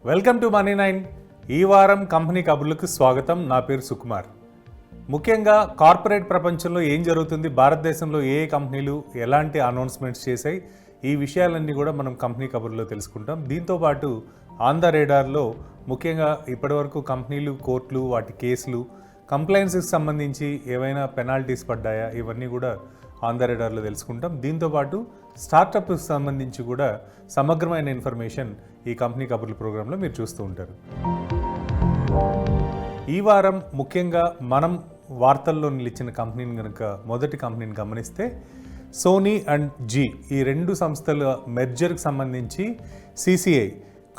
Welcome to మనీ9. ఈ వారం company కబుర్లకు స్వాగతం. నా పేరు సుకుమార్. ముఖ్యంగా కార్పొరేట్ ప్రపంచంలో ఏం జరుగుతుంది, భారతదేశంలో ఏ కంపెనీలు ఎలాంటి అనౌన్స్మెంట్స్ చేశాయి, ఈ విషయాలన్నీ కూడా మనం కంపెనీ కబుర్లో తెలుసుకుంటాం. దీంతోపాటు ఆన్ ద రేడార్లో ముఖ్యంగా ఇప్పటివరకు కంపెనీలు, కోర్టులు, వాటి కేసులు, కంప్లైన్స్కి సంబంధించి ఏవైనా పెనాల్టీస్ పడ్డాయా, ఇవన్నీ కూడా ఆన్ ద రేడార్లో తెలుసుకుంటాం. దీంతోపాటు స్టార్టప్కి సంబంధించి కూడా సమగ్రమైన ఇన్ఫర్మేషన్ ఈ కంపెనీ కబుర్ల ప్రోగ్రాంలో మీరు చూస్తూ ఉంటారు. ఈ వారం ముఖ్యంగా మనం వార్తల్లో నిలిచిన కంపెనీని కనుక మొదటి కంపెనీని గమనిస్తే సోనీ అండ్ జీ, ఈ రెండు సంస్థల మెర్జర్కి సంబంధించి CCI,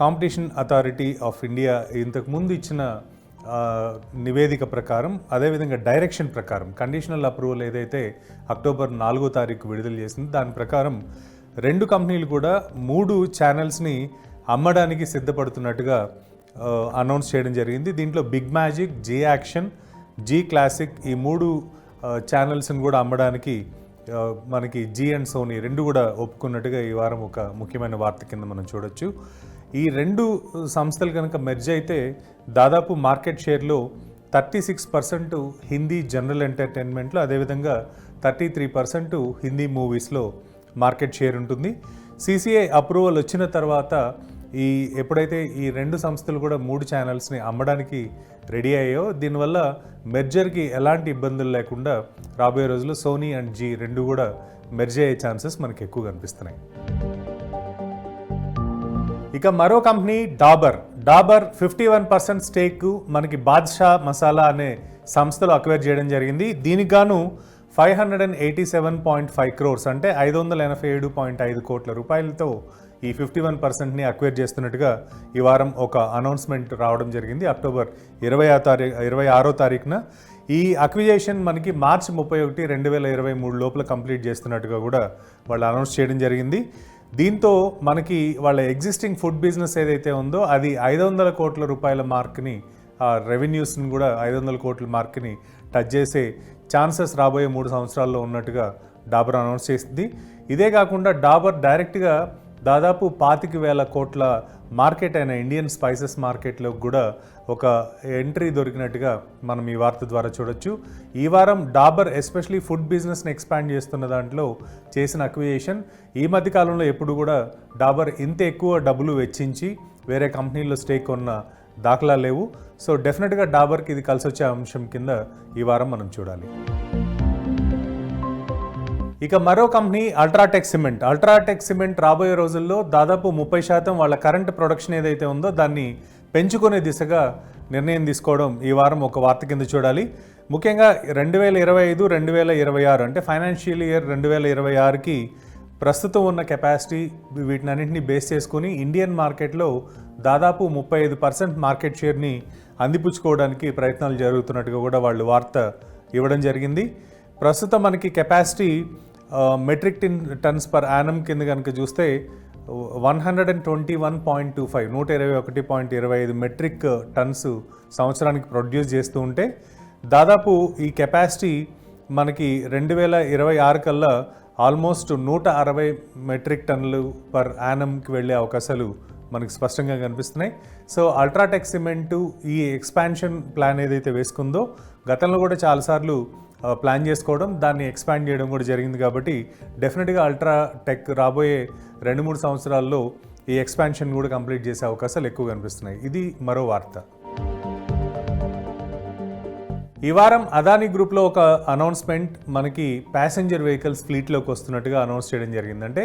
competition authority of India, ఇంతకుముందు ఇచ్చిన నివేదిక ప్రకారం, అదేవిధంగా డైరెక్షన్ ప్రకారం, కండిషనల్ అప్రూవల్ ఏదైతే అక్టోబర్ 4వ తారీఖు విడుదల చేసింది, దాని ప్రకారం రెండు కంపెనీలు కూడా 3 ఛానల్స్ని అమ్మడానికి సిద్ధపడుతున్నట్టుగా అనౌన్స్ చేయడం జరిగింది. దీంట్లో big magic, Zee action, Zee classic, ఈ 3 ఛానల్స్ని కూడా అమ్మడానికి మనకి జీ అండ్ సోనీ రెండు కూడా ఒప్పుకున్నట్టుగా ఈ వారం ఒక ముఖ్యమైన వార్త కింద మనం చూడొచ్చు. ఈ రెండు సంస్థలు కనుక మెర్జ్ అయితే దాదాపు మార్కెట్ షేర్లో 36% హిందీ జనరల్ ఎంటర్టైన్మెంట్లో, అదేవిధంగా 33% హిందీ మూవీస్లో మార్కెట్ షేర్ ఉంటుంది. సిసిఐ అప్రూవల్ వచ్చిన తర్వాత ఎప్పుడైతే ఈ రెండు సంస్థలు కూడా 3 ఛానల్స్ని అమ్మడానికి రెడీ అయ్యాయో, దీనివల్ల మెర్జర్కి ఎలాంటి ఇబ్బందులు లేకుండా రాబోయే రోజుల్లో సోనీ అండ్ జీ రెండు కూడా మెర్జ్ అయ్యే ఛాన్సెస్ మనకి ఎక్కువ కనిపిస్తున్నాయి. ఇక మరో కంపెనీ డాబర్ 51% స్టేక్ మనకి బాద్షా మసాలా అనే సంస్థలో అక్వైర్ చేయడం జరిగింది. దీనికి గాను 587.5 crores అంటే 587.5 కోట్ల రూపాయలతో ఈ 51%ని అక్వైర్ చేస్తున్నట్టుగా ఈ వారం ఒక అనౌన్స్మెంట్ రావడం జరిగింది. అక్టోబర్ 26వ తారీఖున ఈ అక్విజేషన్ మనకి మార్చి 31, 2023 లోపల కంప్లీట్ చేస్తున్నట్టుగా కూడా వాళ్ళు అనౌన్స్ చేయడం జరిగింది. దీంతో మనకి వాళ్ళ ఎగ్జిస్టింగ్ ఫుడ్ బిజినెస్ ఏదైతే ఉందో అది 500 కోట్ల రూపాయల మార్క్ని, రెవెన్యూస్ని కూడా 500 కోట్ల మార్క్ని టచ్ చేసే ఛాన్సెస్ రాబోయే 3 సంవత్సరాల్లో ఉన్నట్టుగా డాబర్ అనౌన్స్ చేసింది. ఇదే కాకుండా డాబర్ డైరెక్ట్గా దాదాపు 25,000 కోట్ల మార్కెట్ అయిన ఇండియన్ స్పైసెస్ మార్కెట్లో కూడా ఒక ఎంట్రీ దొరికినట్టుగా మనం ఈ వార్త ద్వారా చూడొచ్చు. ఈ వారం డాబర్ ఎస్పెషలీ ఫుడ్ బిజినెస్ని ఎక్స్పాండ్ చేస్తున్న దాంట్లో చేసిన అక్విజిషన్, ఈ మధ్యకాలంలో ఎప్పుడు కూడా డాబర్ ఇంత ఎక్కువ డబ్బులు వెచ్చించి వేరే కంపెనీల్లో స్టేక్ ఉన్న దాఖలా లేవు. సో డెఫినెట్గా డాబర్కి ఇది కలిసి వచ్చే అంశం కింద ఈ వారం మనం చూడాలి. ఇక మరో కంపెనీ అల్ట్రాటెక్ సిమెంట్ రాబోయే రోజుల్లో దాదాపు 30% వాళ్ళ కరెంట్ ప్రొడక్షన్ ఏదైతే ఉందో దాన్ని పెంచుకునే దిశగా నిర్ణయం తీసుకోవడం ఈ వారం ఒక వార్త కింద చూడాలి. ముఖ్యంగా 2025, 2026 అంటే ఫైనాన్షియల్ ఇయర్ 2026కి ప్రస్తుతం ఉన్న కెపాసిటీ వీటినన్నింటినీ బేస్ చేసుకుని ఇండియన్ మార్కెట్లో దాదాపు 35% మార్కెట్ షేర్ని అందిపుచ్చుకోవడానికి ప్రయత్నాలు జరుగుతున్నట్టుగా కూడా వాళ్ళు వార్త ఇవ్వడం జరిగింది. ప్రస్తుతం మనకి capacity metric tons per annum కింద కనుక చూస్తే 121.25 మెట్రిక్ టన్స్ సంవత్సరానికి ప్రొడ్యూస్ చేస్తూ ఉంటే, దాదాపు ఈ కెపాసిటీ మనకి 2026 కల్లా ఆల్మోస్ట్ 160 మెట్రిక్ టన్నులు పర్ యానంకి వెళ్ళే అవకాశాలు మనకి స్పష్టంగా కనిపిస్తున్నాయి. సో అల్ట్రాటెక్ సిమెంటు ఈ ఎక్స్పాన్షన్ ప్లాన్ ఏదైతే వేసుకుందో గతంలో కూడా చాలాసార్లు ప్లాన్ చేసుకోవడం, దాన్ని ఎక్స్పాండ్ చేయడం కూడా జరిగింది. కాబట్టి డెఫినెట్గా అల్ట్రాటెక్ రాబోయే 2-3 సంవత్సరాల్లో ఈ ఎక్స్పాన్షన్ కూడా కంప్లీట్ చేసే అవకాశాలు ఎక్కువ కనిపిస్తున్నాయి. ఇది మరో వార్త. ఈ వారం అదానీ గ్రూప్లో ఒక అనౌన్స్మెంట్ మనకి ప్యాసింజర్ వెహికల్స్ ఫ్లీట్లోకి వస్తున్నట్టుగా అనౌన్స్ చేయడం జరిగింది. అంటే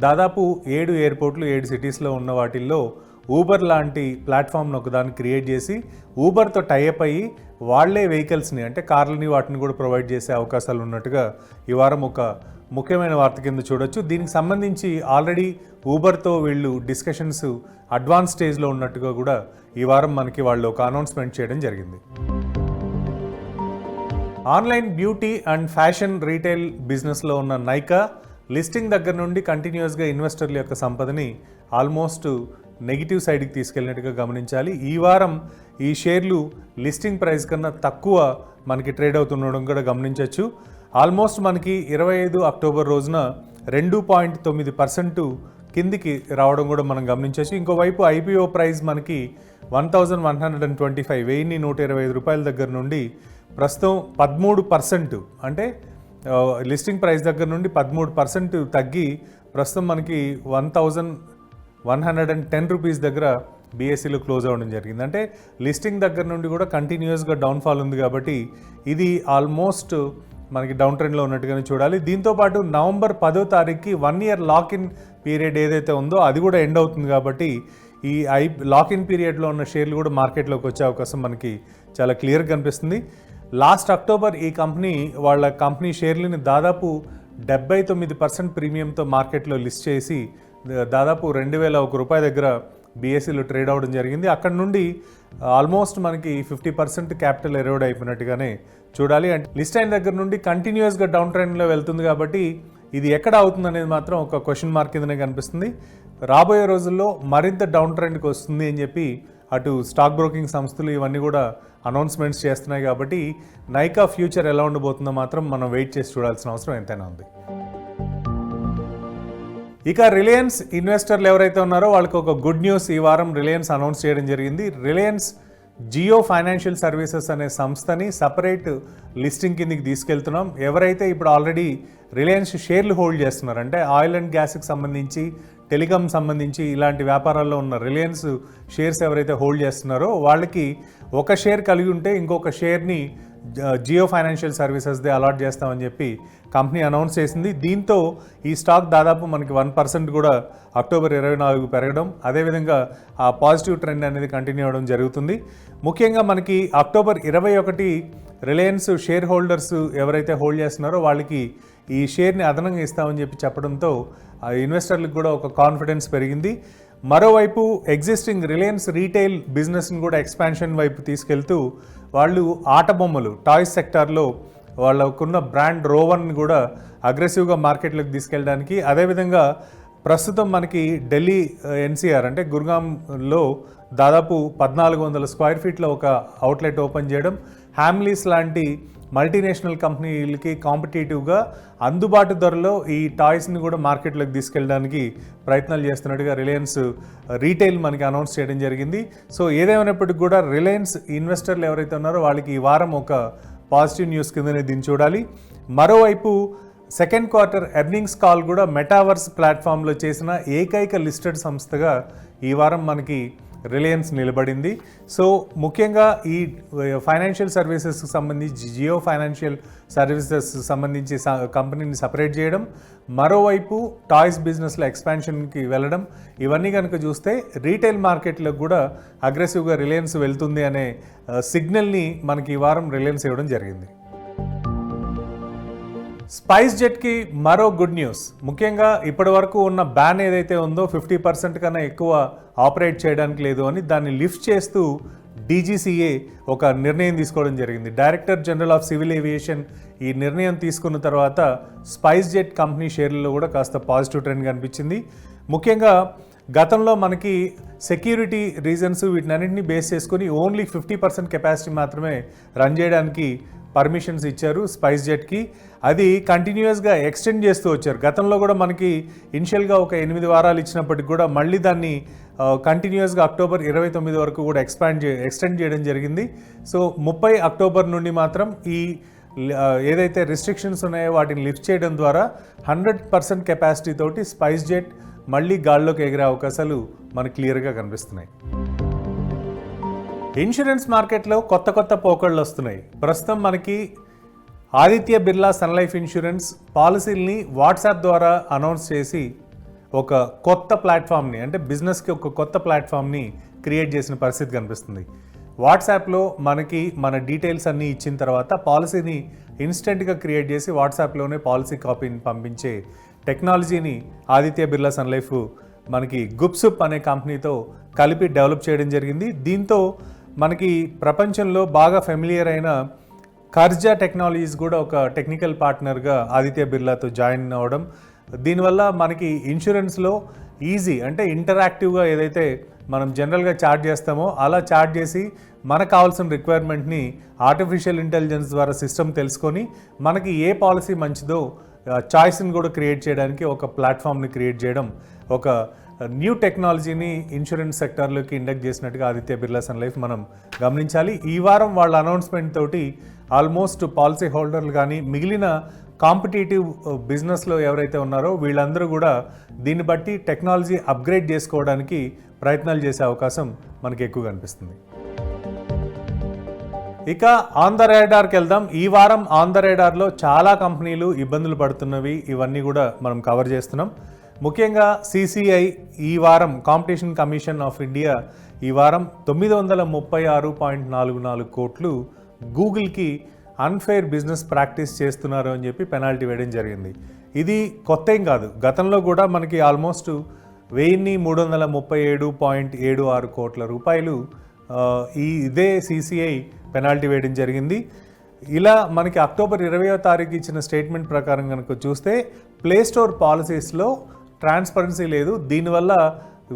దాదాపు 7 ఎయిర్పోర్ట్లు, 7 సిటీస్లో ఉన్న వాటిల్లో ఊబర్ లాంటి ప్లాట్ఫామ్ను ఒకదాన్ని క్రియేట్ చేసి ఊబర్తో టైఅప్ అయ్యి వాళ్లే వెహికల్స్ని, అంటే కార్లని, వాటిని కూడా ప్రొవైడ్ చేసే అవకాశాలు ఉన్నట్టుగా ఈ వారం ఒక ముఖ్యమైన వార్త కింద చూడొచ్చు. దీనికి సంబంధించి ఆల్రెడీ ఊబర్తో వీళ్ళు డిస్కషన్స్ అడ్వాన్స్ స్టేజ్లో ఉన్నట్టుగా కూడా ఈ వారం మనకి వాళ్ళు ఒక అనౌన్స్మెంట్ చేయడం జరిగింది. Online beauty and fashion retail బిజినెస్లో ఉన్న నైకా లిస్టింగ్ దగ్గర నుండి కంటిన్యూస్గా ఇన్వెస్టర్ల యొక్క సంపదని ఆల్మోస్ట్ నెగిటివ్ సైడ్కి తీసుకెళ్ళినట్టుగా గమనించాలి. ఈ వారం ఈ షేర్లు లిస్టింగ్ ప్రైస్ కన్నా తక్కువ మనకి ట్రేడ్ అవుతుండడం కూడా గమనించవచ్చు. ఆల్మోస్ట్ మనకి 25 అక్టోబర్ రోజున 2.9% కిందికి రావడం కూడా మనం గమనించవచ్చు. ఇంకోవైపు ఐపీఓ ప్రైస్ మనకి 1125 1125 దగ్గర నుండి ప్రస్తుతం 13%, అంటే లిస్టింగ్ ప్రైస్ దగ్గర నుండి 13% తగ్గి ప్రస్తుతం మనకి 1110 రూపీస్ దగ్గర బీఎస్సీలో క్లోజ్ అవ్వడం జరిగింది. అంటే లిస్టింగ్ దగ్గర నుండి కూడా కంటిన్యూస్గా డౌన్ఫాల్ ఉంది కాబట్టి ఇది ఆల్మోస్ట్ మనకి డౌన్ ట్రెండ్లో ఉన్నట్టుగానే చూడాలి. దీంతోపాటు నవంబర్ 10వ తారీఖుకి 1 year లాక్-ఇన్ పీరియడ్ ఏదైతే ఉందో అది కూడా ఎండ్ అవుతుంది కాబట్టి ఈ లాక్-ఇన్ పీరియడ్లో ఉన్న షేర్లు కూడా మార్కెట్లోకి వచ్చే అవకాశం మనకి చాలా క్లియర్గా కనిపిస్తుంది. లాస్ట్ అక్టోబర్ ఈ వాళ్ళ కంపెనీ షేర్లని దాదాపు 79% ప్రీమియంతో మార్కెట్లో లిస్ట్ చేసి దాదాపు 2001 రూపాయల దగ్గర బీఎస్సీలో ట్రేడ్ అవ్వడం జరిగింది. అక్కడ నుండి ఆల్మోస్ట్ మనకి 50% క్యాపిటల్ ఎరోడ్ అయిపోయినట్టుగానే చూడాలి. అంటే లిస్ట్ అయిన దగ్గర నుండి కంటిన్యూస్గా డౌన్ ట్రెండ్లో వెళ్తుంది కాబట్టి ఇది ఎక్కడ అవుతుంది అనేది మాత్రం ఒక క్వశ్చన్ మార్క్ కిందనే కనిపిస్తుంది. రాబోయే రోజుల్లో మరింత డౌన్ ట్రెండ్కి వస్తుంది అని చెప్పి అటు స్టాక్ బ్రోకింగ్ సంస్థలు ఇవన్నీ కూడా అనౌన్స్మెంట్స్ చేస్తున్నాయి కాబట్టి నైకా ఫ్యూచర్ ఎలా ఉండబోతుందో మాత్రం మనం వెయిట్ చేసి చూడాల్సిన అవసరం ఎంతైనా ఉంది. ఇక రిలయన్స్ ఇన్వెస్టర్లు ఎవరైతే ఉన్నారో వాళ్ళకి ఒక గుడ్ న్యూస్ ఈ వారం రిలయన్స్ అనౌన్స్ చేయడం జరిగింది. రిలయన్స్ జియో ఫైనాన్షియల్ సర్వీసెస్ అనే సంస్థని సపరేట్ లిస్టింగ్ కిందకి తీసుకెళ్తున్నాం. ఎవరైతే ఇప్పుడు ఆల్రెడీ రిలయన్స్ షేర్లు హోల్డ్ చేస్తున్నారు, అంటే ఆయిల్ అండ్ గ్యాస్కి సంబంధించి, టెలికాం సంబంధించి ఇలాంటి వ్యాపారాల్లో ఉన్న రిలయన్స్ షేర్స్ ఎవరైతే హోల్డ్ చేస్తున్నారో వాళ్ళకి ఒక షేర్ కలిగి ఉంటే ఇంకొక షేర్ని జియో ఫైనాన్షియల్ సర్వీసెస్దే అలాట్ చేస్తామని చెప్పి కంపెనీ అనౌన్స్ చేసింది. దీంతో ఈ స్టాక్ దాదాపు మనకి 1% కూడా అక్టోబర్ 24 పెరగడం, అదేవిధంగా ఆ పాజిటివ్ ట్రెండ్ అనేది కంటిన్యూ అవ్వడం జరుగుతుంది. ముఖ్యంగా మనకి అక్టోబర్ 21 రిలయన్స్ షేర్ హోల్డర్స్ ఎవరైతే హోల్డ్ చేస్తున్నారో వాళ్ళకి ఈ షేర్ని అదనంగా ఇస్తామని చెప్పి చెప్పడంతో ఆ ఇన్వెస్టర్లకు కూడా ఒక కాన్ఫిడెన్స్ పెరిగింది. మరోవైపు ఎగ్జిస్టింగ్ రిలయన్స్ రీటైల్ బిజినెస్ని కూడా ఎక్స్పాన్షన్ వైపు తీసుకెళ్తూ వాళ్ళు ఆట బొమ్మలు, టాయ్స్ సెక్టార్లో వాళ్ళకున్న బ్రాండ్ రోవన్ని కూడా అగ్రెసివ్గా మార్కెట్లోకి తీసుకెళ్ళడానికి, అదేవిధంగా ప్రస్తుతం మనకి ఢిల్లీ ఎన్సీఆర్ అంటే గుర్గాంలో దాదాపు 1400 స్క్వేర్ ఫీట్లో ఒక అవుట్లెట్ ఓపెన్ చేయడం, హ్యామ్లీస్ లాంటి మల్టీనేషనల్ కంపెనీలకి కాంపిటేటివ్గా అందుబాటు ధరలో ఈ టాయ్స్ని కూడా మార్కెట్లోకి తీసుకెళ్ళడానికి ప్రయత్నాలు చేస్తున్నట్టుగా రిలయన్స్ రీటైల్ మనకి అనౌన్స్ చేయడం జరిగింది. సో ఏదేమైనప్పటికీ కూడా రిలయన్స్ ఇన్వెస్టర్లు ఎవరైతే ఉన్నారో వాళ్ళకి ఈ వారం ఒక పాజిటివ్ న్యూస్ కిందనే దీన్ని చూడాలి. మరోవైపు సెకండ్ క్వార్టర్ ఎర్నింగ్స్ కాల్ కూడా మెటావర్స్ ప్లాట్ఫామ్లో చేసిన ఏకైక లిస్టెడ్ సంస్థగా ఈ వారం మనకి రిలయన్స్ నిలబడింది. సో ముఖ్యంగా ఈ ఫైనాన్షియల్ సర్వీసెస్కి సంబంధించి జియో ఫైనాన్షియల్ సర్వీసెస్ సంబంధించి కంపెనీని సపరేట్ చేయడం, మరోవైపు టాయ్స్ బిజినెస్లో ఎక్స్పాన్షన్కి వెళ్ళడం, ఇవన్నీ కనుక చూస్తే రీటైల్ మార్కెట్లకు కూడా అగ్రెసివ్గా రిలయన్స్ వెళ్తుంది అనే సిగ్నల్ని మనకి ఈ వారం రిలయన్స్ ఇవ్వడం జరిగింది. స్పైస్ జెట్కి మరో గుడ్ న్యూస్. ముఖ్యంగా ఇప్పటి వరకు ఉన్న బ్యాన్ ఏదైతే ఉందో 50% కన్నా ఎక్కువ ఆపరేట్ చేయడానికి లేదు అని దాన్ని లిఫ్ట్ చేస్తూ డీజీసీఏ ఒక నిర్ణయం తీసుకోవడం జరిగింది. Director general of civil aviation ఈ నిర్ణయం తీసుకున్న తర్వాత స్పైస్ జెట్ కంపెనీ షేర్లలో కూడా కాస్త పాజిటివ్ ట్రెండ్ కనిపించింది. ముఖ్యంగా గతంలో మనకి సెక్యూరిటీ రీజన్స్ వీటినన్నింటినీ బేస్ చేసుకుని ఓన్లీ 50% కెపాసిటీ మాత్రమే రన్ చేయడానికి పర్మిషన్స్ ఇచ్చారు స్పైస్ జెట్కి. అది కంటిన్యూస్గా ఎక్స్టెండ్ చేస్తూ వచ్చారు. గతంలో కూడా మనకి ఇనిషియల్గా ఒక 8 వారాలు ఇచ్చినప్పటికి కూడా మళ్ళీ దాన్ని కంటిన్యూస్గా అక్టోబర్ 29 వరకు కూడా ఎక్స్టెండ్ చేయడం జరిగింది. సో 30 అక్టోబర్ నుండి మాత్రం ఈ ఏదైతే రిస్ట్రిక్షన్స్ ఉన్నాయో వాటిని లిఫ్ట్ చేయడం ద్వారా 100% కెపాసిటీ తోటి స్పైస్ జెట్ మళ్ళీ గాల్లోకి ఎగిరే అవకాశాలు మనకు క్లియర్గా కనిపిస్తున్నాయి. ఇన్సూరెన్స్ మార్కెట్లో కొత్త పోకళ్ళు వస్తున్నాయి. ప్రస్తుతం మనకి Aditya Birla Sun Life insurance పాలసీల్ని వాట్సాప్ ద్వారా అనౌన్స్ చేసి ఒక కొత్త ప్లాట్ఫామ్ని, అంటే బిజినెస్కి ఒక కొత్త ప్లాట్ఫామ్ని క్రియేట్ చేసిన పరిస్థితి కనిపిస్తుంది. వాట్సాప్లో మనకి మన డీటెయిల్స్ అన్నీ ఇచ్చిన తర్వాత పాలసీని ఇన్స్టెంట్గా క్రియేట్ చేసి వాట్సాప్లోనే పాలసీ కాపీని పంపించే టెక్నాలజీని ఆదిత్య బిర్లా సన్ లైఫ్ మనకి గుప్సుప్ అనే కంపెనీతో కలిపి డెవలప్ చేయడం జరిగింది. దీంతో మనకి ప్రపంచంలో బాగా ఫెమిలియర్ అయిన కర్జా టెక్నాలజీస్ కూడా ఒక టెక్నికల్ పార్ట్నర్గా ఆదిత్య బిర్లాతో జాయిన్ అవ్వడం, దీనివల్ల మనకి ఇన్సూరెన్స్లో ఈజీ, అంటే ఇంటరాక్టివ్గా ఏదైతే మనం జనరల్గా చార్జ్ చేస్తామో అలా చార్జ్ చేసి మనకు కావాల్సిన రిక్వైర్మెంట్ని ఆర్టిఫిషియల్ ఇంటెలిజెన్స్ ద్వారా సిస్టమ్ తెలుసుకొని మనకి ఏ పాలసీ మంచిదో చాయిస్ని కూడా క్రియేట్ చేయడానికి ఒక ప్లాట్ఫామ్ని క్రియేట్ చేయడం, ఒక న్యూ టెక్నాలజీని ఇన్సూరెన్స్ సెక్టార్లోకి ఇండక్ట్ చేసినట్టుగా ఆదిత్య బిర్లా సన్ లైఫ్ మనం గమనించాలి. ఈ వారం వాళ్ళ అనౌన్స్మెంట్ తోటి ఆల్మోస్ట్ పాలసీ హోల్డర్లు కానీ మిగిలిన కాంపిటేటివ్ బిజినెస్లో ఎవరైతే ఉన్నారో వీళ్ళందరూ కూడా దీన్ని బట్టి టెక్నాలజీ అప్గ్రేడ్ చేసుకోవడానికి ప్రయత్నాలు చేసే అవకాశం మనకి ఎక్కువగా అనిపిస్తుంది. ఇక ఆన్ ద రేడార్కి వెళ్దాం. ఈ వారం ఆన్ ద రేడార్లో చాలా కంపెనీలు ఇబ్బందులు పడుతున్నవి, ఇవన్నీ కూడా మనం కవర్ చేస్తున్నాం. ముఖ్యంగా CCI ఈ వారం, కాంపిటీషన్ కమిషన్ ఆఫ్ ఇండియా ఈ వారం 936.44 కోట్లు గూగుల్కి అన్ఫెయిర్ బిజినెస్ ప్రాక్టీస్ చేస్తున్నారు అని చెప్పి పెనాల్టీ వేయడం జరిగింది. ఇది కొత్త ఏం కాదు, గతంలో కూడా మనకి ఆల్మోస్ట్ 1337.76 కోట్ల రూపాయలు ఇదే CCI పెనాల్టీ వేయడం జరిగింది. ఇలా మనకి అక్టోబర్ 20వ తారీఖు ఇచ్చిన స్టేట్మెంట్ ప్రకారం కనుక చూస్తే ప్లే స్టోర్ పాలసీస్లో ట్రాన్స్పరెన్సీ లేదు. దీనివల్ల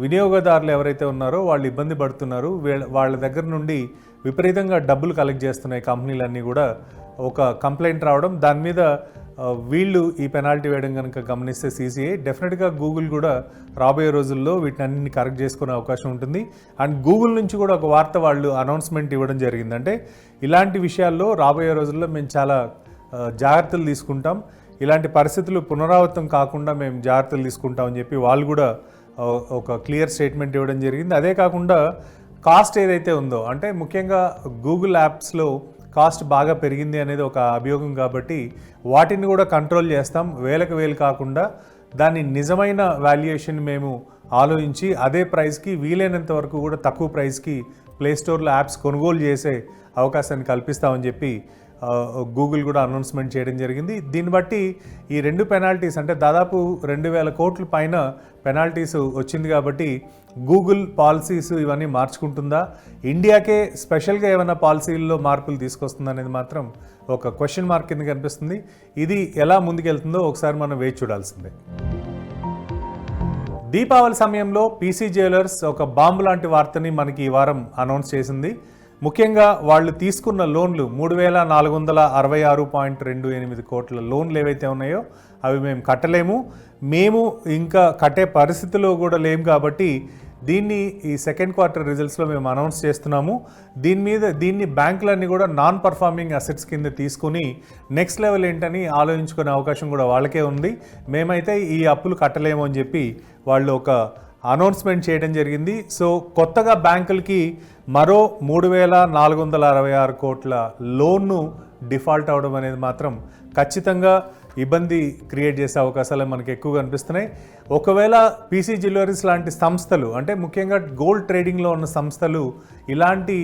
వినియోగదారులు ఎవరైతే ఉన్నారో వాళ్ళు ఇబ్బంది పడుతున్నారు. వాళ్ళ దగ్గర నుండి విపరీతంగా డబ్బులు కలెక్ట్ చేస్తున్నాయి కంపెనీలన్నీ కూడా ఒక కంప్లైంట్ రావడం, దాని మీద వీళ్ళు ఈ పెనాల్టీ వేయడం కనుక గమనిస్తే CCI డెఫినెట్గా గూగుల్ కూడా రాబోయే రోజుల్లో వీటిని అన్ని కరెక్ట్ చేసుకునే అవకాశం ఉంటుంది. అండ్ గూగుల్ నుంచి కూడా ఒక వార్త వాళ్ళు అనౌన్స్మెంట్ ఇవ్వడం జరిగింది. అంటే ఇలాంటి విషయాల్లో రాబోయే రోజుల్లో మేము చాలా జాగ్రత్తలు తీసుకుంటాం, ఇలాంటి పరిస్థితులు పునరావృతం కాకుండా మేము జాగ్రత్తలు తీసుకుంటామని చెప్పి వాళ్ళు కూడా ఒక క్లియర్ స్టేట్మెంట్ ఇవ్వడం జరిగింది. అదే కాకుండా కాస్ట్ ఏదైతే ఉందో, అంటే ముఖ్యంగా గూగుల్ యాప్స్లో కాస్ట్ బాగా పెరిగింది అనేది ఒక అభియోగం కాబట్టి వాటిని కూడా కంట్రోల్ చేస్తాం. వేలకు వేలు కాకుండా దాని నిజమైన వాల్యుయేషన్ మేము ఆలోచించి అదే ప్రైస్కి వీలైనంత వరకు కూడా తక్కువ ప్రైస్కి ప్లే స్టోర్లో యాప్స్ కొనుగోలు చేసే అవకాశాన్ని కల్పిస్తామని చెప్పి గూగుల్ కూడా అనౌన్స్మెంట్ చేయడం జరిగింది. దీన్ని బట్టి ఈ రెండు పెనాల్టీస్, అంటే దాదాపు 2000 కోట్ల పైన పెనాల్టీస్ వచ్చింది కాబట్టి గూగుల్ పాలసీస్ ఇవన్నీ మార్చుకుంటుందా, ఇండియాకే స్పెషల్గా ఏమైనా పాలసీల్లో మార్పులు తీసుకొస్తుందా అనేది మాత్రం ఒక క్వశ్చన్ మార్క్ కింద కనిపిస్తుంది. ఇది ఎలా ముందుకెళ్తుందో ఒకసారి మనం వేచి చూడాల్సిందే. దీపావళి సమయంలో PC జ్యువెలర్స్ ఒక బాంబు లాంటి వార్తని మనకి ఈ వారం అనౌన్స్ చేసింది. ముఖ్యంగా వాళ్ళు తీసుకున్న లోన్లు 3466.28 కోట్ల లోన్లు ఏవైతే ఉన్నాయో అవి మేము కట్టలేము, మేము ఇంకా కట్టే పరిస్థితిలో కూడా లేము కాబట్టి దీన్ని ఈ సెకండ్ క్వార్టర్ రిజల్ట్స్లో మేము అనౌన్స్ చేస్తున్నాము. దీన్ని బ్యాంకులన్నీ కూడా నాన్ పర్ఫార్మింగ్ అసెట్స్ కింద తీసుకుని నెక్స్ట్ లెవెల్ ఏంటని ఆలోచించుకునే అవకాశం కూడా వాళ్ళకే ఉంది. మేమైతే ఈ అప్పులు కట్టలేము అని చెప్పి వాళ్ళు ఒక అనౌన్స్మెంట్ చేయడం జరిగింది. సో కొత్తగా బ్యాంకులకి మరో 3466 కోట్ల లోన్ను డిఫాల్ట్ అవడం అనేది మాత్రం ఖచ్చితంగా ఇబ్బంది క్రియేట్ చేసే అవకాశాలు మనకి ఎక్కువగా అనిపిస్తున్నాయి. ఒకవేళ PC జ్యువెలరీస్ లాంటి సంస్థలు, అంటే ముఖ్యంగా గోల్డ్ ట్రేడింగ్లో ఉన్న సంస్థలు ఇలాంటి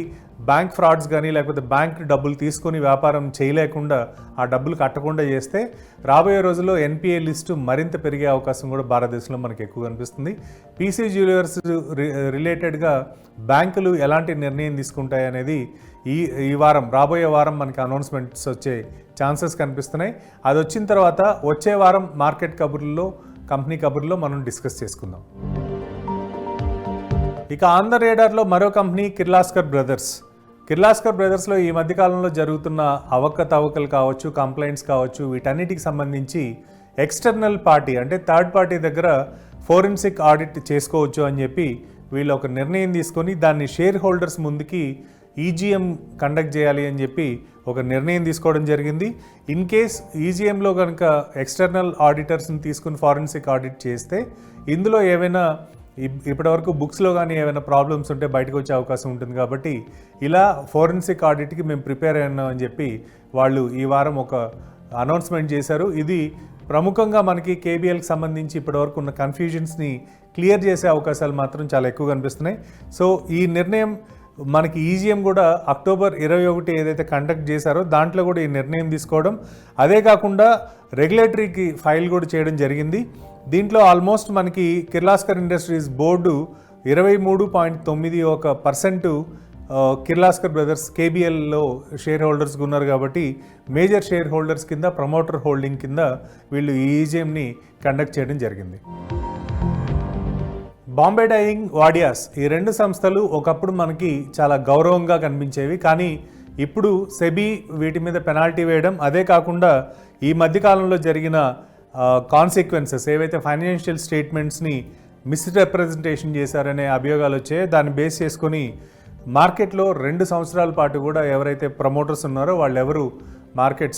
బ్యాంక్ ఫ్రాడ్స్ కానీ లేకపోతే బ్యాంక్ డబ్బులు తీసుకొని వ్యాపారం చేయలేకుండా ఆ డబ్బులు కట్టకుండా చేస్తే రాబోయే రోజుల్లో NPA లిస్టు మరింత పెరిగే అవకాశం కూడా భారతదేశంలో మనకి ఎక్కువగా అనిపిస్తుంది. PC జ్యువెలర్స్ రిలేటెడ్గా బ్యాంకులు ఎలాంటి నిర్ణయం తీసుకుంటాయి అనేది ఈ వారం, రాబోయే వారం మనకి అనౌన్స్మెంట్స్ వచ్చే ఛాన్సెస్ కనిపిస్తున్నాయి. అది వచ్చిన తర్వాత వచ్చే వారం మార్కెట్ కబుర్లలో, కంపెనీ కబుర్లో మనం డిస్కస్ చేసుకుందాం. ఇక ఆన్ ద రేడార్లో మరో కంపెనీ కిర్లాస్కర్ బ్రదర్స్. కిర్లాస్కర్ బ్రదర్స్లో ఈ మధ్యకాలంలో జరుగుతున్న అవకతవకలు కావచ్చు, కంప్లైంట్స్ కావచ్చు, వీటన్నిటికి సంబంధించి ఎక్స్టర్నల్ పార్టీ, అంటే థర్డ్ పార్టీ దగ్గర ఫోరెన్సిక్ ఆడిట్ చేసుకోవచ్చు అని చెప్పి వీళ్ళు ఒక నిర్ణయం తీసుకొని దాన్ని షేర్ హోల్డర్స్ ముందుకి EGM కండక్ట్ చేయాలి అని చెప్పి ఒక నిర్ణయం తీసుకోవడం జరిగింది. ఇన్ కేస్ EGMలో కనుక ఎక్స్టర్నల్ ఆడిటర్స్ని తీసుకుని ఫారెన్సిక్ ఆడిట్ చేస్తే ఇందులో ఏవైనా ఇప్పటివరకు బుక్స్లో కానీ ఏమైనా ప్రాబ్లమ్స్ ఉంటే బయటకు వచ్చే అవకాశం ఉంటుంది కాబట్టి ఇలా ఫోరెన్సిక్ ఆడిట్కి మేము ప్రిపేర్ అయినాం అని చెప్పి వాళ్ళు ఈ వారం ఒక అనౌన్స్మెంట్ చేశారు. ఇది ప్రముఖంగా మనకి KBLకి సంబంధించి ఇప్పటివరకు ఉన్న కన్ఫ్యూజన్స్ని క్లియర్ చేసే అవకాశాలు మాత్రం చాలా ఎక్కువ కనిపిస్తున్నాయి. సో ఈ నిర్ణయం మనకి EGM కూడా అక్టోబర్ 21 ఏదైతే కండక్ట్ చేశారో దాంట్లో కూడా ఈ నిర్ణయం తీసుకోవడం, అదే కాకుండా రెగ్యులేటరీకి ఫైల్ కూడా చేయడం జరిగింది. దీంట్లో ఆల్మోస్ట్ మనకి Kirloskar industries board 23.91% Kirloskar brothers KBLలో share హోల్డర్స్గా ఉన్నారు కాబట్టి మేజర్ షేర్ హోల్డర్స్ కింద, ప్రమోటర్ హోల్డింగ్ కింద వీళ్ళు ఈ EGMని కండక్ట్ చేయడం జరిగింది. బాంబే డైయింగ్, వాడియాస్ ఈ రెండు సంస్థలు ఒకప్పుడు మనకి చాలా గౌరవంగా కనిపించేవి, కానీ ఇప్పుడు సెబీ వీటి మీద పెనాల్టీ వేయడం, అదే కాకుండా ఈ మధ్యకాలంలో జరిగిన కాన్సిక్వెన్సెస్ ఏవైతే ఫైనాన్షియల్ స్టేట్మెంట్స్ని మిస్రిప్రజెంటేషన్ చేశారనే అభియోగాలు వచ్చాయో దాన్ని బేస్ చేసుకొని మార్కెట్లో 2 సంవత్సరాల పాటు కూడా ఎవరైతే ప్రమోటర్స్ ఉన్నారో వాళ్ళెవరు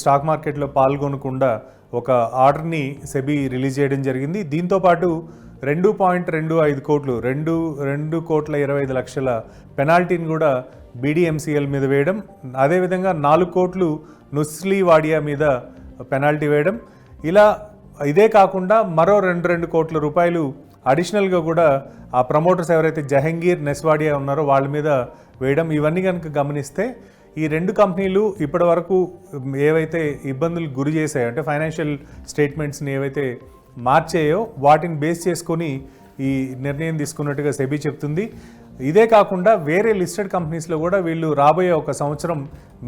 స్టాక్ మార్కెట్లో పాల్గొనకుండా ఒక ఆర్డర్ని సెబీ రిలీజ్ చేయడం జరిగింది. దీంతోపాటు 2.25 కోట్లు 2,25,00,000 పెనాల్టీని కూడా BDMCL మీద వేయడం, అదేవిధంగా 4 కోట్లు నుస్లీ వాడియా మీద పెనాల్టీ వేయడం, ఇలా ఇదే కాకుండా మరో 2 కోట్ల రూపాయలు అడిషనల్గా కూడా ఆ ప్రమోటర్స్ ఎవరైతే జహంగీర్ నెస్వాడియా ఉన్నారో వాళ్ళ మీద వేయడం. ఇవన్నీ కనుక గమనిస్తే ఈ 2 కంపెనీలు ఇప్పటి వరకు ఏవైతే ఇబ్బందులు గురి చేశాయో అంటే ఫైనాన్షియల్ స్టేట్మెంట్స్ని ఏవైతే మార్చాయో వాటిని బేస్ చేసుకొని ఈ నిర్ణయం తీసుకున్నట్టుగా సెబీ చెప్తుంది. ఇదే కాకుండా వేరే లిస్టెడ్ కంపెనీస్లో కూడా వీళ్ళు రాబోయే ఒక సంవత్సరం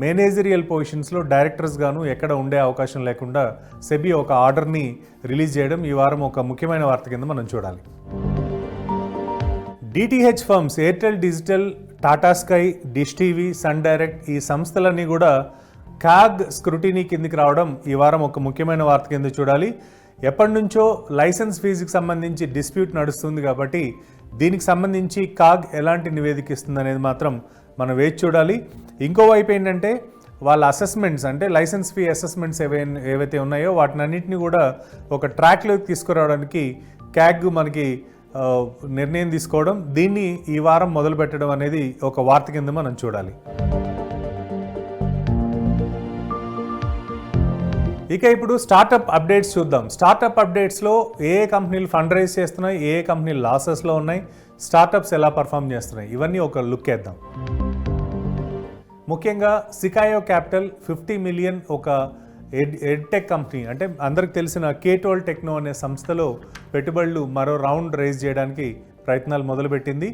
మేనేజరియల్ పొజిషన్స్లో డైరెక్టర్స్ గాను ఎక్కడ ఉండే అవకాశం లేకుండా సెబీ ఒక ఆర్డర్ని రిలీజ్ చేయడం ఈ వారం ఒక ముఖ్యమైన వార్త కింద మనం చూడాలి. DTH firms Airtel digital, Tata sky, dish TV, sun direct ఈ సంస్థలన్నీ కూడా CAG స్క్రూటినీ కిందికి రావడం ఈ వారం ఒక ముఖ్యమైన వార్త కింద చూడాలి. ఎప్పటి నుంచో లైసెన్స్ ఫీజుకి సంబంధించి డిస్ప్యూట్ నడుస్తుంది కాబట్టి దీనికి సంబంధించి CAG ఎలాంటి నివేదిక ఇస్తుంది అనేది మాత్రం మనం వేచి చూడాలి. ఇంకోవైపు ఏంటంటే వాళ్ళ అసెస్మెంట్స్ అంటే లైసెన్స్ ఫీ అసెస్మెంట్స్ ఏవైతే ఉన్నాయో వాటినన్నింటినీ కూడా ఒక ట్రాక్లోకి తీసుకురావడానికి CAG మనకి నిర్ణయం తీసుకోవడం, దీన్ని ఈ వారం మొదలు పెట్టడం అనేది ఒక వార్త కింద మనం చూడాలి. ఇక ఇప్పుడు స్టార్టప్ అప్డేట్స్ చూద్దాం. స్టార్టప్ అప్డేట్స్లో ఏ కంపెనీలు ఫండ్ రైజ్ చేస్తున్నాయి, ఏ కంపెనీలు లాసెస్లో ఉన్నాయి, స్టార్టప్స్ ఎలా పర్ఫామ్ చేస్తున్నాయి, ఇవన్నీ ఒక లుక్ వేద్దాం. ముఖ్యంగా సికాయో క్యాపిటల్ 50 మిలియన్ ఒక ఎడ్టెక్ కంపెనీ అంటే అందరికి తెలిసిన K12 టెక్నో అనే సంస్థలో పెట్టుబడులు మరో రౌండ్ రైజ్ చేయడానికి ప్రయత్నాలు మొదలుపెట్టింది.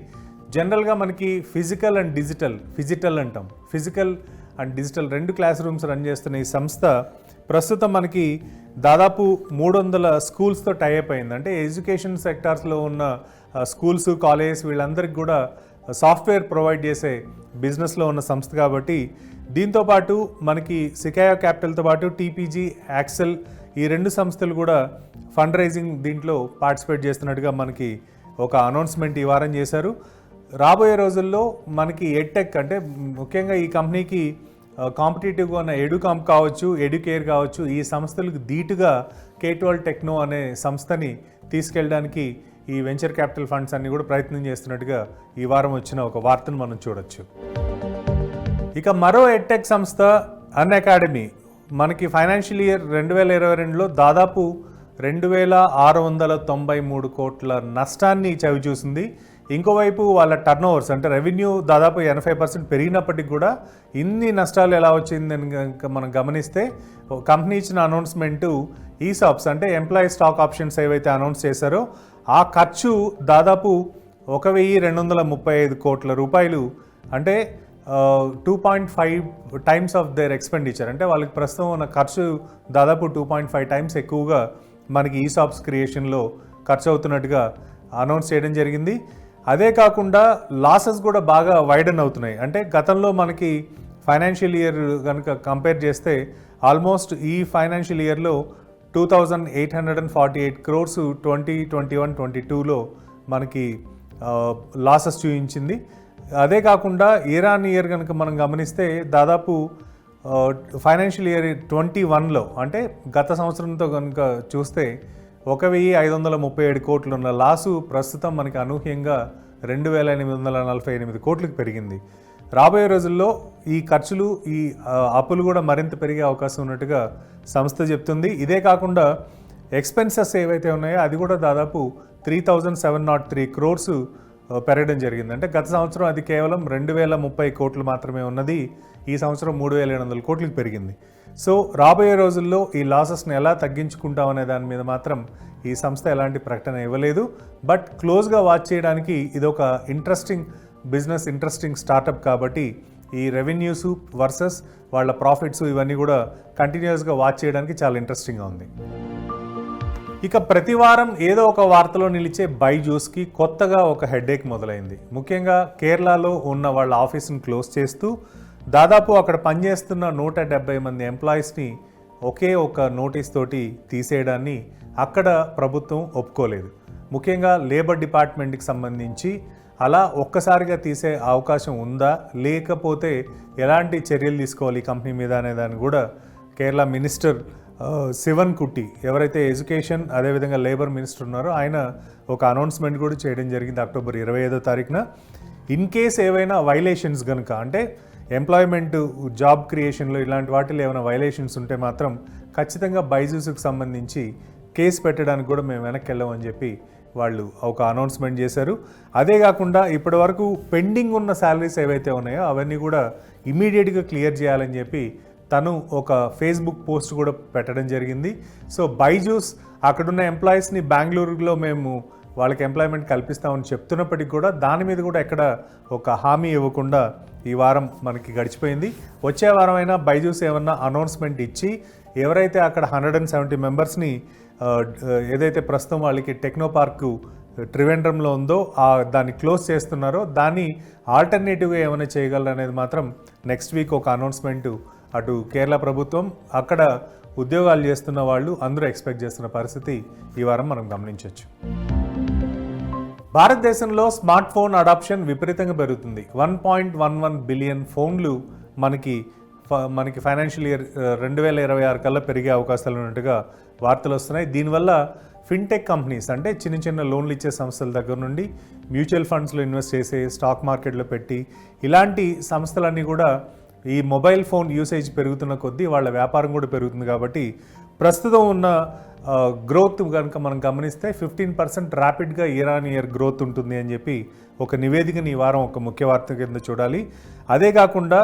జనరల్గా మనకి ఫిజికల్ అండ్ డిజిటల్ అంటాం. Physical and digital 2 class rooms run చేస్తున్న ఈ సంస్థ ప్రస్తుతం మనకి దాదాపు 300 స్కూల్స్తో టైఅప్ అయింది. అంటే ఎడ్యుకేషన్ సెక్టార్స్లో ఉన్న స్కూల్స్, కాలేజెస్ వీళ్ళందరికీ కూడా సాఫ్ట్వేర్ ప్రొవైడ్ చేసే బిజినెస్లో ఉన్న సంస్థ కాబట్టి దీంతోపాటు మనకి సికాయో క్యాపిటల్తో పాటు TPG, యాక్సెల్ ఈ 2 సంస్థలు కూడా ఫండ్ రైజింగ్ దీంట్లో పార్టిసిపేట్ చేస్తున్నట్టుగా మనకి ఒక అనౌన్స్మెంట్ ఈ వారం చేశారు. రాబోయే రోజుల్లో మనకి ఎడ్టెక్ అంటే ముఖ్యంగా ఈ కంపెనీకి కాంపిటేటివ్గా ఉన్న ఎడుకాంప్ కావచ్చు, ఎడ్యుకేర్ కావచ్చు, ఈ సంస్థలకు ధీటుగా K12 టెక్నో అనే సంస్థని తీసుకెళ్ళడానికి ఈ వెంచర్ క్యాపిటల్ ఫండ్స్ అన్ని కూడా ప్రయత్నం చేస్తున్నట్టుగా ఈ వారం వచ్చిన ఒక వార్తను మనం చూడొచ్చు. ఇక మరో ఎడ్టెక్ సంస్థ అన్అకాడమీ మనకి ఫైనాన్షియల్ ఇయర్ 2022లో దాదాపు 2,693 కోట్ల నష్టాన్ని చవిచూసింది. ఇంకోవైపు వాళ్ళ టర్నోవర్స్ అంటే రెవెన్యూ దాదాపు 80% పెరిగినప్పటికీ కూడా ఇన్ని నష్టాలు ఎలా వచ్చిందని మనం గమనిస్తే కంపెనీ ఇచ్చిన అనౌన్స్మెంటు ఈసాప్స్ అంటే ఎంప్లాయీ స్టాక్ ఆప్షన్స్ ఏవైతే అనౌన్స్ చేశారో ఆ ఖర్చు దాదాపు 1,235 కోట్ల రూపాయలు అంటే 2.5 టైమ్స్ ఆఫ్ దేర్ ఎక్స్పెండిచర్ అంటే వాళ్ళకి ప్రస్తుతం ఉన్న ఖర్చు దాదాపు 2.5 టైమ్స్ ఎక్కువగా మనకి ఈసాప్స్ క్రియేషన్లో ఖర్చు అవుతున్నట్టుగా అనౌన్స్ చేయడం జరిగింది. అదే కాకుండా లాసెస్ కూడా బాగా వైడన్ అవుతున్నాయి. అంటే గతంలో మనకి ఫైనాన్షియల్ ఇయర్ కనుక కంపేర్ చేస్తే ఆల్మోస్ట్ ఈ ఫైనాన్షియల్ ఇయర్లో 2,848 క్రోర్స్ 2021-22లో మనకి లాసెస్ చూపించింది. అదే కాకుండా ఇయర్ ఆన్ ఇయర్ కనుక మనం గమనిస్తే దాదాపు ఫైనాన్షియల్ ఇయర్ 21లో అంటే గత సంవత్సరంతో కనుక చూస్తే 1,537 కోట్లు ఉన్న లాసు ప్రస్తుతం మనకి అనూహ్యంగా 2,848 కోట్లకు పెరిగింది. రాబోయే రోజుల్లో ఈ ఖర్చులు ఈ అప్పులు కూడా మరింత పెరిగే అవకాశం ఉన్నట్టుగా సంస్థ చెప్తుంది. ఇదే కాకుండా ఎక్స్పెన్సెస్ ఏవైతే ఉన్నాయో అది కూడా దాదాపు 3,703 క్రోర్స్ పెరగడం జరిగింది. అంటే గత సంవత్సరం అది కేవలం 2,030 కోట్లు మాత్రమే ఉన్నది, ఈ సంవత్సరం 3,700 కోట్లకు పెరిగింది. సో రాబోయే రోజుల్లో ఈ లాసెస్ని ఎలా తగ్గించుకుంటామనే దాని మీద మాత్రం ఈ సంస్థ ఎలాంటి ప్రకటన ఇవ్వలేదు. బట్ క్లోజ్గా వాచ్ చేయడానికి ఇదొక ఇంట్రెస్టింగ్ స్టార్టప్ కాబట్టి ఈ రెవెన్యూస్ వర్సెస్ వాళ్ళ ప్రాఫిట్స్ ఇవన్నీ కూడా కంటిన్యూస్గా వాచ్ చేయడానికి చాలా ఇంట్రెస్టింగ్గా ఉంది. ఇక ప్రతి వారం ఏదో ఒక వార్తలో నిలిచే బైజూస్కి కొత్తగా ఒక హెడేక్ మొదలైంది. ముఖ్యంగా కేరళలో ఉన్న వాళ్ళ ఆఫీస్ని క్లోజ్ చేస్తూ దాదాపు అక్కడ పనిచేస్తున్న 170 మంది ఎంప్లాయీస్ని ఒకే ఒక నోటీస్ తోటి తీసేయడాన్ని అక్కడ ప్రభుత్వం ఒప్పుకోలేదు. ముఖ్యంగా లేబర్ డిపార్ట్మెంట్కి సంబంధించి అలా ఒక్కసారిగా తీసే అవకాశం ఉందా, లేకపోతే ఎలాంటి చర్యలు తీసుకోవాలి ఈ కంపెనీ మీద అనే దాన్ని కూడా కేరళ మినిస్టర్ శివన్ కుట్టి, ఎవరైతే ఎడ్యుకేషన్ అదేవిధంగా లేబర్ మినిస్టర్ ఉన్నారో, ఆయన ఒక అనౌన్స్మెంట్ కూడా చేయడం జరిగింది అక్టోబర్ 25వ తారీఖున. ఇన్ కేస్ ఏవైనా వైలేషన్స్ కనుక, అంటే ఎంప్లాయ్మెంట్ జాబ్ క్రియేషన్లో ఇలాంటి వాటిలో ఏమైనా వైలేషన్స్ ఉంటే మాత్రం ఖచ్చితంగా బైజూస్కి సంబంధించి కేసు పెట్టడానికి కూడా మేము వెనక్కి వెళ్ళామని చెప్పి వాళ్ళు ఒక అనౌన్స్మెంట్ చేశారు. అదే కాకుండా ఇప్పటి వరకు పెండింగ్ ఉన్న శాలరీస్ ఏవైతే ఉన్నాయో అవన్నీ కూడా ఇమీడియట్గా క్లియర్ చేయాలని చెప్పి తను ఒక ఫేస్బుక్ పోస్ట్ కూడా పెట్టడం జరిగింది. సో బైజూస్ అక్కడున్న ఎంప్లాయీస్ని బెంగళూరులో మేము వాళ్ళకి ఎంప్లాయ్మెంట్ కల్పిస్తామని చెప్తున్నప్పటికీ కూడా దాని మీద కూడా ఎక్కడ ఒక హామీ ఇవ్వకుండా ఈ వారం మనకి గడిచిపోయింది. వచ్చే వారం అయినా బైజూస్ ఏమన్నా అనౌన్స్మెంట్ ఇచ్చి ఎవరైతే అక్కడ 170 మెంబర్స్ని ఏదైతే ప్రస్తుతం వాళ్ళకి టెక్నో పార్కు ట్రివేండ్రంలో ఉందో దాన్ని క్లోజ్ చేస్తున్నారో దాన్ని ఆల్టర్నేటివ్గా ఏమైనా చేయగలరు అనేది మాత్రం నెక్స్ట్ వీక్ ఒక అనౌన్స్మెంటు అటు కేరళ ప్రభుత్వం, అక్కడ ఉద్యోగాలు చేస్తున్న వాళ్ళు అందరూ ఎక్స్పెక్ట్ చేస్తున్న పరిస్థితి ఈ వారం మనం గమనించవచ్చు. భారతదేశంలో స్మార్ట్ ఫోన్ అడాప్షన్ విపరీతంగా పెరుగుతుంది. 1.11 బిలియన్ ఫోన్లు మనకి ఫైనాన్షియల్ ఇయర్ 2026 కల్లా పెరిగే అవకాశాలు ఉన్నట్టుగా వార్తలు వస్తున్నాయి. దీనివల్ల ఫిన్టెక్ కంపెనీస్, అంటే చిన్న చిన్న లోన్లు ఇచ్చే సంస్థల దగ్గర నుండి మ్యూచువల్ ఫండ్స్లో ఇన్వెస్ట్ చేసే, స్టాక్ మార్కెట్లో పెట్టి ఇలాంటి సంస్థలన్నీ కూడా ఈ మొబైల్ ఫోన్ యూసేజ్ పెరుగుతున్న కొద్దీ వాళ్ళ వ్యాపారం కూడా పెరుగుతుంది. కాబట్టి ప్రస్తుతం ఉన్న గ్రోత్ కనుక మనం గమనిస్తే 15% ర్యాపిడ్గా ఇయర్ ఆన్ ఇయర్ గ్రోత్ ఉంటుంది అని చెప్పి ఒక నివేదికని ఈ వారం ఒక ముఖ్య వార్త కింద చూడాలి. అదే కాకుండా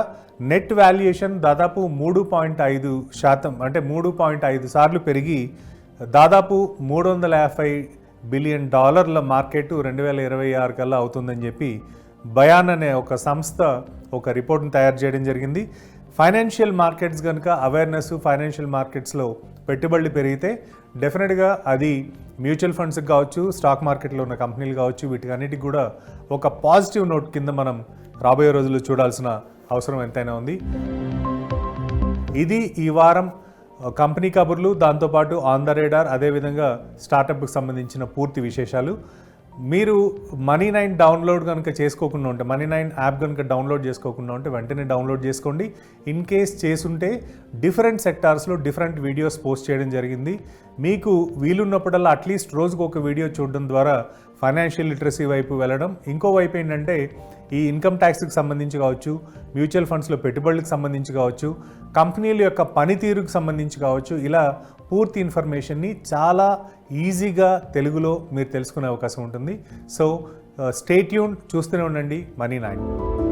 నెట్ వాల్యుయేషన్ దాదాపు 3.5%, అంటే 3.5 సార్లు పెరిగి దాదాపు $350 బిలియన్ మార్కెట్ 2026 కల్లా అవుతుందని చెప్పి బయాన్ అనే ఒక సంస్థ ఒక రిపోర్ట్ని తయారు చేయడం జరిగింది. ఫైనాన్షియల్ మార్కెట్స్ కనుక అవేర్నెస్, ఫైనాన్షియల్ మార్కెట్స్లో పెట్టుబడులు పెరిగితే డెఫినెట్గా అది మ్యూచువల్ ఫండ్స్కి కావచ్చు, స్టాక్ మార్కెట్లో ఉన్న కంపెనీలు కావచ్చు, వీటికన్నిటికి కూడా ఒక పాజిటివ్ నోట్ కింద మనం రాబోయే రోజుల్లో చూడాల్సిన అవసరం ఎంతైనా ఉంది. ఇది ఈ వారం కంపెనీ కబుర్లు, దాంతోపాటు ఆన్ ద రేడార్, అదేవిధంగా స్టార్టప్కి సంబంధించిన పూర్తి విశేషాలు. మీరు Money9 డౌన్లోడ్ కనుక చేసుకోకుండా ఉంటే, Money9 యాప్ కనుక డౌన్లోడ్ చేసుకోకుండా ఉంటే వెంటనే డౌన్లోడ్ చేసుకోండి. ఇన్ కేస్ చేసుంటే డిఫరెంట్ సెక్టార్స్లో డిఫరెంట్ వీడియోస్ పోస్ట్ చేయడం జరిగింది. మీకు వీలున్నప్పుడల్లా అట్లీస్ట్ రోజుకు ఒక వీడియో చూడడం ద్వారా ఫైనాన్షియల్ లిటరసీ వైపు వెళ్ళడం, ఇంకో వైపు ఏంటంటే ఈ ఇన్కమ్ ట్యాక్స్కి సంబంధించి కావచ్చు, మ్యూచువల్ ఫండ్స్లో పెట్టుబడులకు సంబంధించి కావచ్చు, కంపెనీల యొక్క పనితీరుకు సంబంధించి కావచ్చు, ఇలా పూర్తి ఇన్ఫర్మేషన్ని చాలా ఈజీగా తెలుగులో మీరు తెలుసుకునే అవకాశం ఉంటుంది. సో స్టే ట్యూన్, చూస్తూనే ఉండండి Money9.